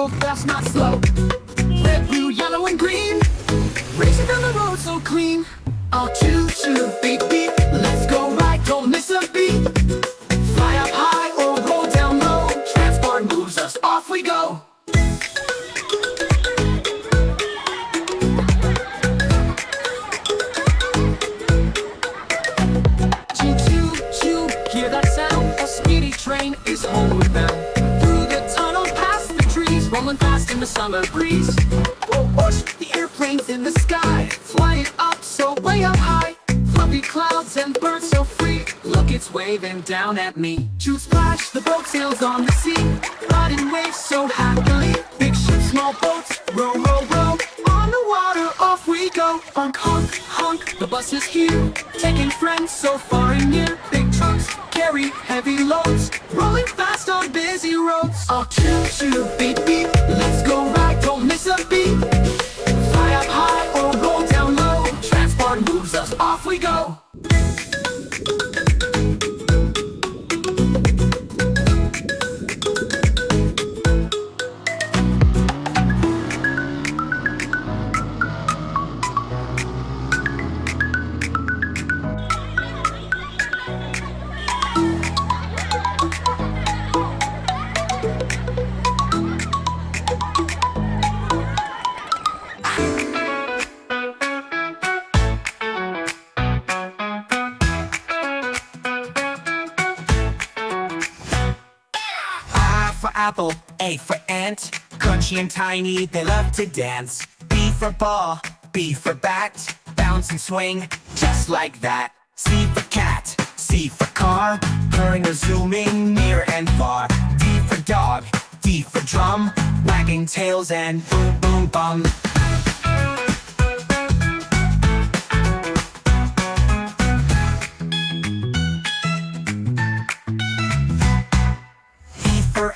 go fast, not slow. Red, blue, yellow, and green, racing down the road so clean. Oh, choo-choo, beep, beep, let's go right, don't miss a beat. Fly up high or roll down low, transport moves us, off we go. Choo-choo, hear that sound? A speedy train is homeward bound. Through the tunnel, past the trees, rolling fast in the summer breeze. Oh, whoosh, the airplane's in the sky, flying up so way up high. Fluffy clouds and birds so free, look, it's waving down at me. Choo splash, the boat sails on the sea, riding waves so happily. Big ships, small boats, row, row, row, on the water, off we go. Honk, honk, honk, the bus is here, taking friends so far and near. Big trucks carry heavy loads, rolling fast on busy roads. Oh, choo-choo, beep, beep, let's go right, don't miss a beat. Fly up high or roll down low, transport moves us, off we go. Apple, A for ant, crunchy and tiny, they love to dance. B for ball, B for bat, bounce and swing, just like that. C for cat, C for car, purring or zooming near and far. D for dog, D for drum, wagging tails and boom boom bum.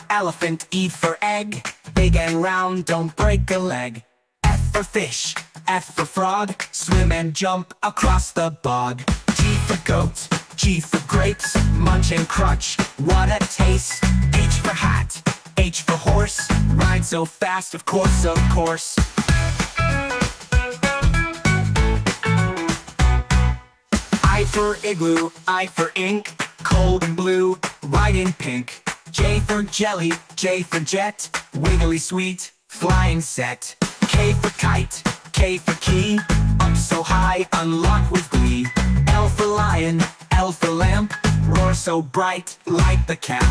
Elephant, E for egg, big and round, don't break a leg. F for fish, F for frog, swim and jump across the bog. G for goat, G for grapes, munch and crunch, what a taste. H for hat, H for horse, ride so fast, of course, of course. I for igloo, I for ink, cold and blue, white and pink. J for jelly, J for jet, wiggly sweet, flying set. K for kite, K for key, up so high, unlock with glee. L for lion, L for lamp, roar so bright, light the camp.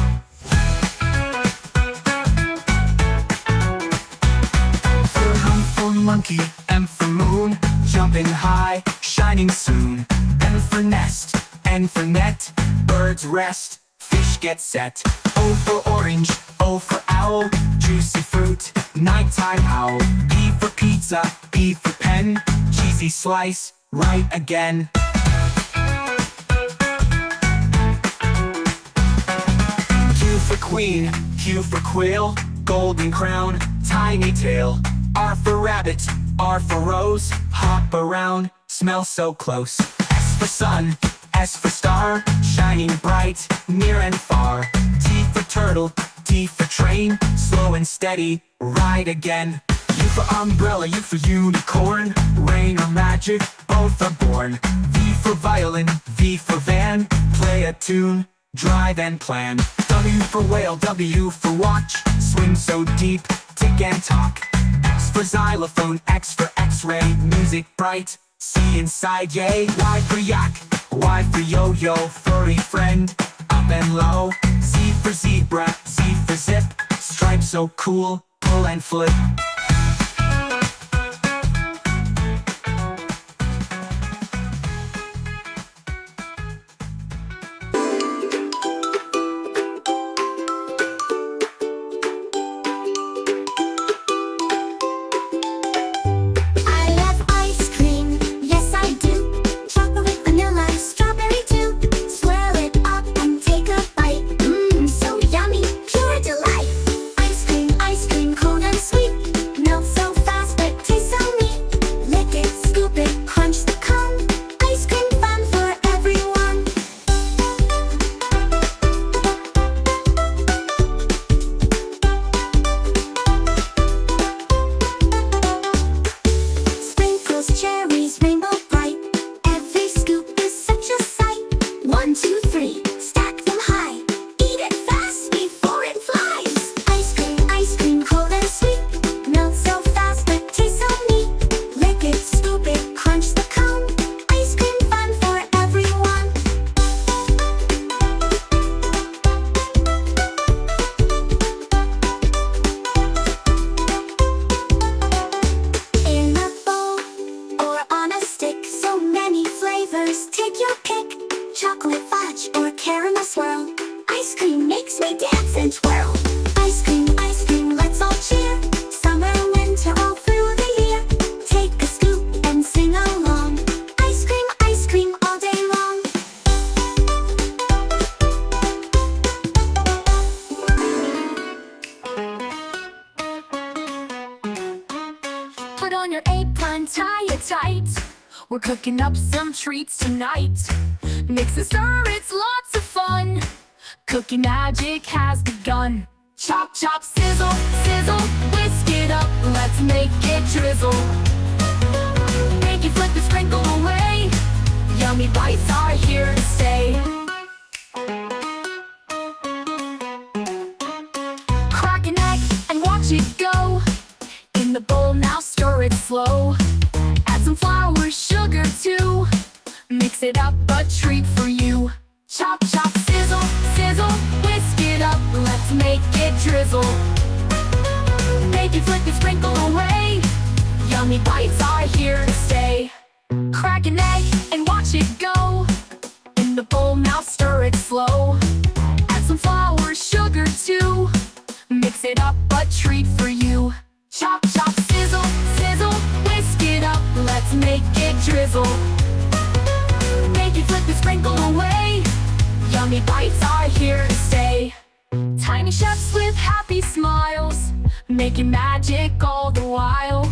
M for monkey, M for moon, jumping high, shining soon. N for nest, N for net, birds rest, fish get set. O for orange, O for owl, juicy fruit, nighttime howl. P for pizza, P for pen, cheesy slice, right again. Q for queen, Q for quail, golden crown, tiny tail. R for rabbit, R for rose, hop around, smell so close. S for sun, S for star, shining bright, near and far. T for turtle, T for train, slow and steady, ride again. U for umbrella, U for unicorn, rain or magic, both are born. V for violin, V for van, play a tune, drive and plan. W for whale, W for watch, swim so deep, tick and talk. X for xylophone, X for x-ray, music bright, see inside, yay. Y for yak, Y for yo-yo, furry friend, up and low. Z for zebra, Z for zip, stripe so cool, pull and flip. So yummy, pure delight. Ice cream, cold and sweet. Put on your apron, tie it tight. We're cooking up some treats tonight. Mix and stir, it's lots of fun. Cookie magic has begun. Chop, chop, sizzle, sizzle, whisk it up, let's make it drizzle. Make it flip and sprinkle away. Yummy bites are here to stay. Crack an egg and watch it go. In the bowl now, stir it slow. Add some flour, sugar too. Mix it up, a treat for you. Chop, chop, sizzle, sizzle, whisk it up, let's make it drizzle. Make it flip and sprinkle away. Yummy bites are here to stay. Crack an egg and watch it go. In the bowl now, stir it slow. Add some flour, sugar too. Mix it up, a treat for you. Chop, chop, sizzle, sizzle, whisk it up, let's make it drizzle. Make it flip and sprinkle away. Yummy bites are here to stay. Tiny chefs with happy smiles, making magic all the while.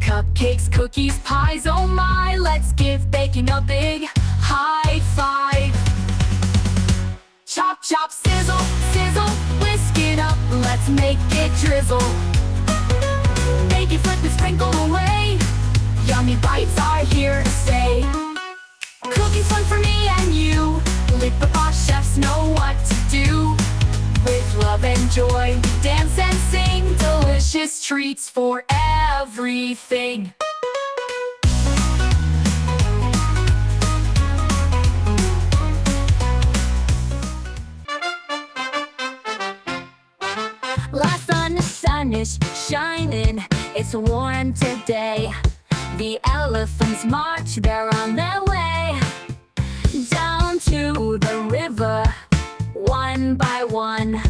Cupcakes, cookies, pies, oh my, let's give baking a big high five. Chop, chop, sizzle, sizzle, whisk it up, let's make it drizzle. Make it flip and sprinkle away. Yummy bites are here to stay. Cooking's fun for me and you. Lipapaa chefs know what to do. With love and joy, dance and sing. Delicious treats for everything. The sun is shining, it's warm today. The elephants march, they're on their way. Down to the river, one by one,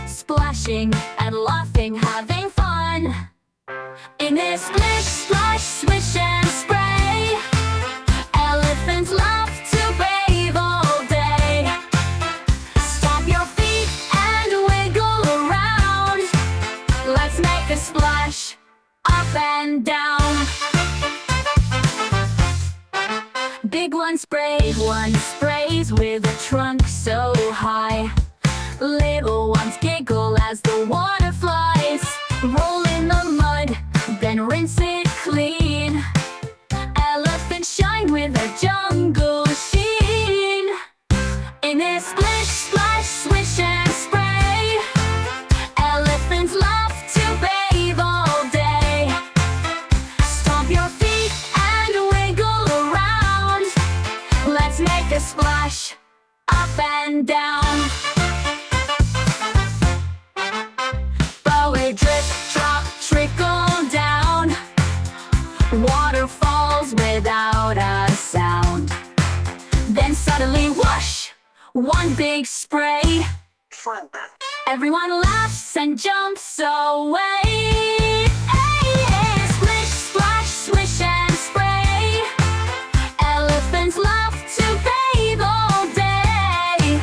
splashing and laughing, having fun. In a splish, splash, swish and spray, elephants love to bathe all day. Stomp your feet and wiggle around. Let's make a splash, up and down. Big one sprays with a trunk so high. Little ones giggle as the water flies. Roll in the mud, then rinse it clean. Elephants shine with a jungle sheen. In a splish, splash, swish and spray, elephants love to bathe all day. Stomp your feet and wiggle around. Let's make a splash, up and down. Drip, drop, trickle down. Water falls without a sound. Then suddenly whoosh, one big spray. Everyone laughs and jumps away. Splish, splash, swish and spray, elephants love to bathe all day.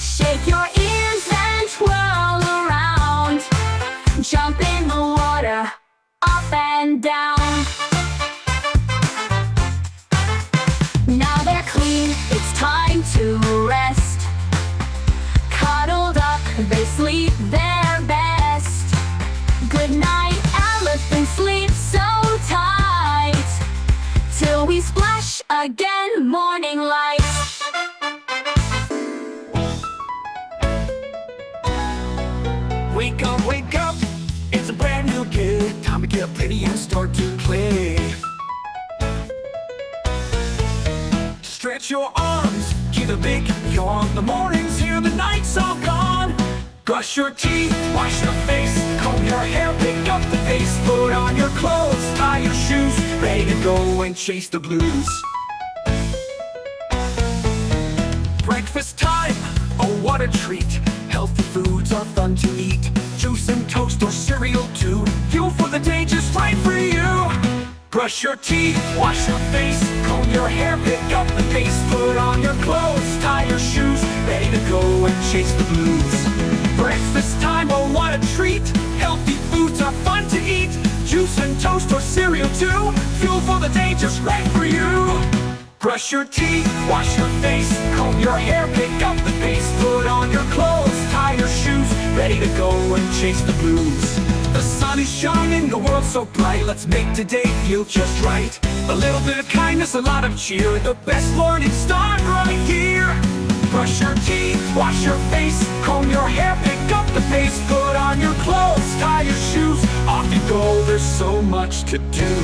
Shake your ears and twirl around. Jump in the water, up and down. Now they're clean, it's time to rest. Cuddled up, they sleep their best. Good night, elephants, sleep so tight. Till we splash again, morning light. Wake up, it's a brand new day. Time to get ready and start to play. Stretch your arms, give a big yawn. The morning's here, the night's all gone. Brush your teeth, wash your face, comb your hair, pick up the pace. Put on your clothes, tie your shoes, ready to go and chase the blues. Breakfast time, oh what a treat. Healthy foods are fun to eat. Juice and toast or cereal too. Fuel for the day just right for you. Brush your teeth, wash your face, comb your hair, pick up the pace. Put on your clothes, tie your shoes, ready to go and chase the blues. Breakfast time, oh what a treat. Healthy foods are fun to eat. Juice and toast or cereal wheel too. Fuel for the day just right for you. Brush your teeth, wash your face, comb your hair, pick up the pace. Put on your clothes, tie your shoes, ready to go and chase the blues. The sun is shining, the world's so bright. Let's make today feel just right. A little bit of kindness, a lot of cheer. The best learning start right here. Brush your teeth, wash your face, comb your hair, pick up the pace. Put on your clothes, tie your shoes, off you go, there's so much to do.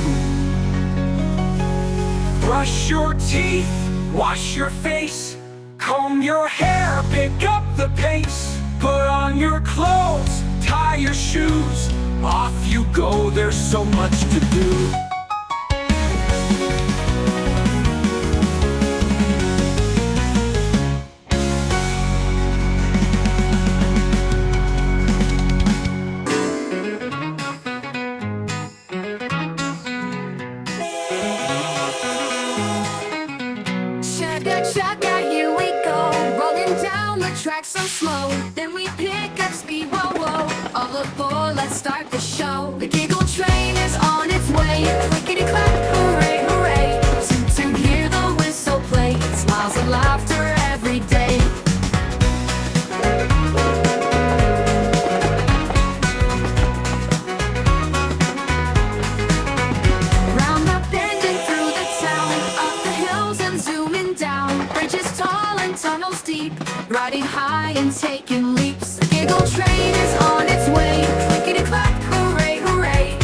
Brush your teeth, wash your face, comb your hair, pick up the pace. Put on your clothes, tie your shoes, off you go, there's so much to do. Shaka, here we go, rolling down the track so slow. Then we pick up speed, whoa, whoa. All aboard, let's start the show. The Giggle Train is on its way. Clickety clack, hooray, hooray. To hear the whistle play, smiles and laughter every day. Round up, bending through the town, up the hills and zooming down. Bridges tall and tunnels deep, riding high and taking leaps. The Giggle Train is on its way. Clickety clack, hooray, hooray.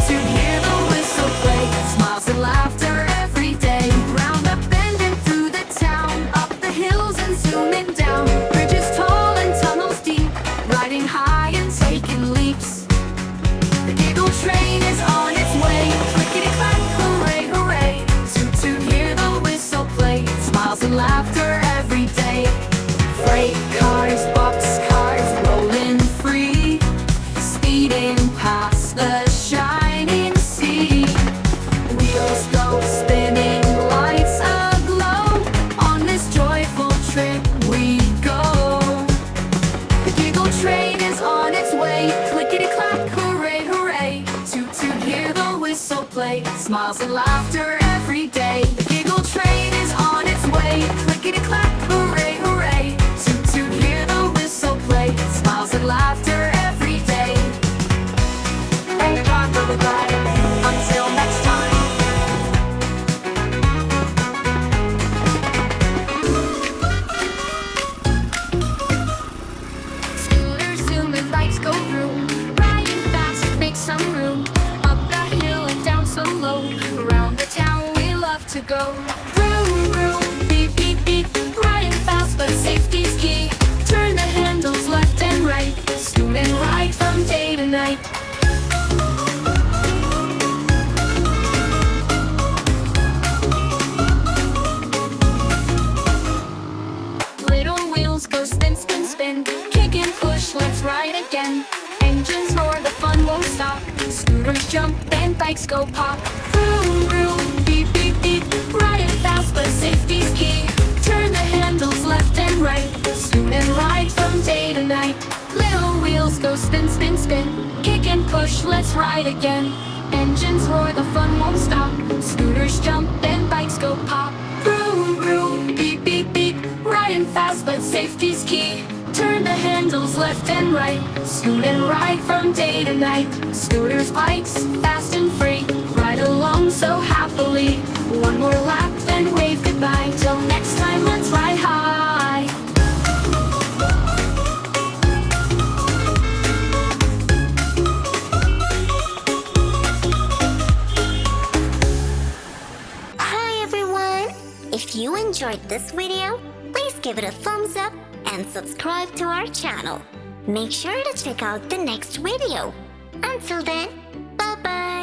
To hear the whistle play, smiles and laughter every day. Round up, bending through the town, up the hills and zooming down. Bridges tall and tunnels deep, riding high and taking leaps. The Giggle Train is on its way. Clickety clack, hooray, hooray. To hear the whistle play, smiles and laughter every day. Freight cars, boxcars, rolling free, speeding past the shining sea. Wheels go spinning, lights aglow. On this joyful trip we go. The Giggle Train is on its way. Clickety clack, hooray, hooray. To hear the whistle play, smiles and laughter every day. The Giggle Train is on its way. Clickety clack, hooray, hooray. To hear the whistle play, smiles and laughter every day. Thank God for the ride. Until next time. Scooters zooming, lights go through. Riding fast, make some room. Up the hill and down so low. Around the town we love to go. Vroom, vroom, beep, beep, beep. Riding fast but safety's key. Turn the handles left and right. Scoot and ride from day to night. Little wheels go spin, spin, spin. Kick and push, let's ride again. Engines roar, the fun won't stop. Scooters jump and bikes go pop. Vroom, vroom, beep, beep, beep. Riding fast but safety's key. Turn the handles left and right. Scoot and ride from day to night. Little wheels go spin, spin, spin. Kick and push, let's ride again. Engines roar, the fun won't stop. Scooters jump and bikes go pop. Vroom, vroom, beep, beep, beep. Riding fast but safety's key. Turn the handles left and right. Scoot and ride from day to night. Scooters, bikes, fast and free. Ride along so happily. One more lap then wave goodbye. Till next time, let's ride high. Hi everyone! If you enjoyed this video, please give it a thumbs up and subscribe to our channel. Make sure to check out the next video. Until then, bye bye!